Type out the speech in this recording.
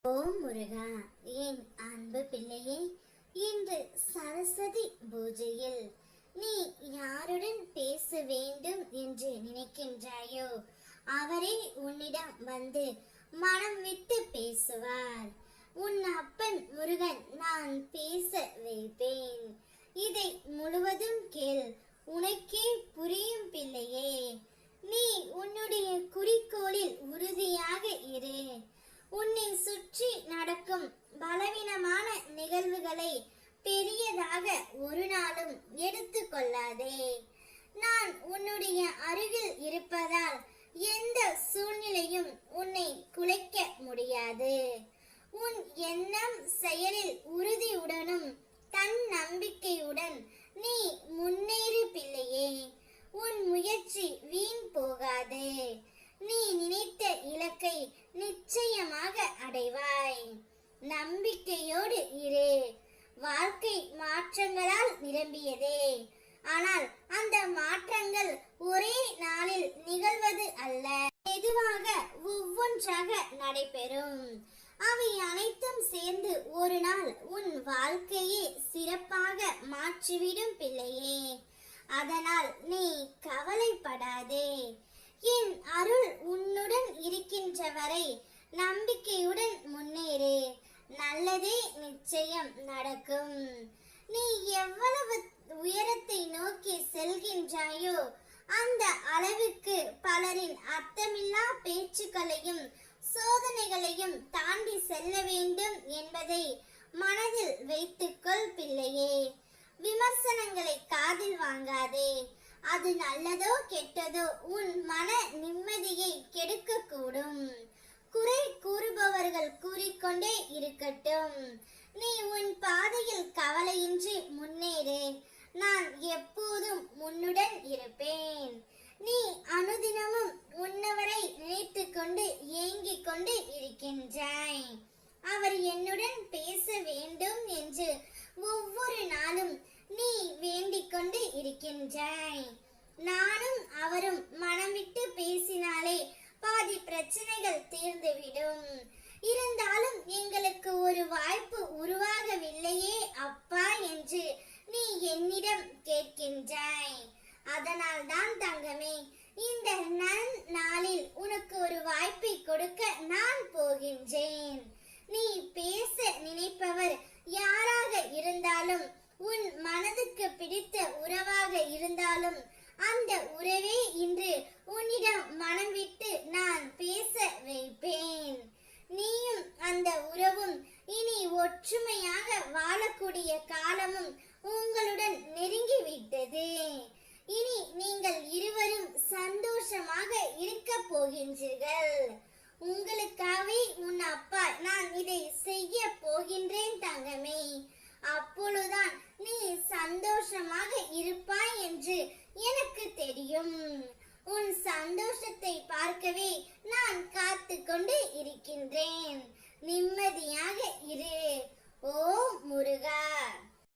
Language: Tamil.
ஓம் முருகா, என் அன்பு பிள்ளையே, இன்று சரஸ்வதி பூஜையில் நீ யாருடன் பேச வேண்டும் என்று நினைக்கின்றாயோ அவரே உன்னிடம் வந்து மனம் விட்டு பேசுவார். உன் அப்பன் முருகன் நான் பேச வைப்பேன். இதை முழுவதும் கேள், உனக்கே புரியும் பிள்ளையே. நீ உன்னுடைய குறிக்கோளில் உறுதியாக இரு. உன்னை சுற்றி நடக்கும் பலவீனமான நிகழ்வுகளை பெரியதாக ஒரு நாளும் எடுத்து கொள்ளாதே. நான் உன்னுடைய அருகில் இருப்பதால் எந்த சூழ்நிலையும் உன்னை குலைக்க முடியாது. உன் எண்ணம் செயலில் உறுதியுடனும் தன் நம்பிக்கையுடன் நீ முன்னேறு பிள்ளையே. உன் முயற்சி வீண் போகாது. நீ நினைத்த இலக்கை நிச்சயமாக அடைவாய். நம்பிக்கையோடு இரு. வாழ்க்கை மாற்றங்களால் நிரம்பியதே, ஆனால் அந்த மாற்றங்கள் ஒரே நாளில் நிகழ்வது அல்ல, மெதுவாக ஒவ்வொன்றாக நடைபெறும். அவை அனைத்தும் சேர்ந்து ஒரு நாள் உன் வாழ்க்கையை சிறப்பாக மாற்றிவிடும் பிள்ளையே. அதனால் நீ கவலைப்படாதே. என் அருள் உன்னுடன் இருக்கின்ற வரை நம்பிக்கையுடன் முன்னேறு. நல்லதே நிச்சயம் நடக்கும். நீ எவ்வளவு உயரத்தை நோக்கி செல்கின்றாயோ அந்த அளவுக்கு பலரின் அர்த்தமில்லா பேச்சுக்களையும் சோதனைகளையும் தாண்டி செல்ல வேண்டும் என்பதை மனதில் வைத்துக்கொள் பிள்ளையே. விமர்சனங்களை காதில் வாங்காதே. அது நல்லதோ கெட்டதோ உன் மன நிம்மதியை கெடுக்க கூடும். குறை கூறுபவர்கள் கூறிக்கொண்டே இருக்கட்டும். நீ உன் பாதையில் கவலையின்றி முன்னேறு. நான் எப்போதும் உன்னுடன் இருப்பேன். நீ அனுதினமும் உன்னவரை நினைத்து கொண்டு ஏங்கிக் கொண்டு இருக்கின்றாய். அவர் என்னுடன் பேச வேண்டும் என்று ஒவ்வொரு நாளும் நீ வேண்டிக் கொண்டு இருக்கின்றாய். நானும் அவரும் மனம் விட்டு பேசினாலே பாதி பிரச்சனைகள் தீர்ந்துவிடும். இருந்தாலும் எங்களுக்கு ஒரு வாய்ப்பு உருவாகவில்லையே அப்பா என்று நீ என்னிடம் கேட்கின்றாய். அதனால் தான் தங்கமே, இந்த நாளில் உனக்கு ஒரு வாய்ப்பை கொடுக்க நான் போகின்றேன். நீ பேச நினைப்பவர் யாராக இருந்தாலும், உன் மனதுக்கு பிடித்த உறவாக இருந்தாலும், அந்த உறவே இன்று உன்னிடம் மனம் விட்டு நான் பேச வைப்பேன். நீயும் அந்த உறவும் இனி ஒற்றுமையாக வாழக்கூடிய காலமும் உங்களுடன் நெருங்கிவிட்டது. இனி நீங்கள் இருவரும் சந்தோஷமாக இருக்க போகின்றீர்கள். உங்களுக்காகவே உன் அப்பா நான் இதை செய்ய போகின்றேன் தங்கமே. அப்பொழுதுதான் நீ சந்தோஷமாக இருப்பாய் என்று எனக்கு தெரியும். உன் சந்தோஷத்தை பார்க்கவே நான் காத்து கொண்டு இருக்கின்றேன். நிம்மதியாக இரு. ஓ முருகா.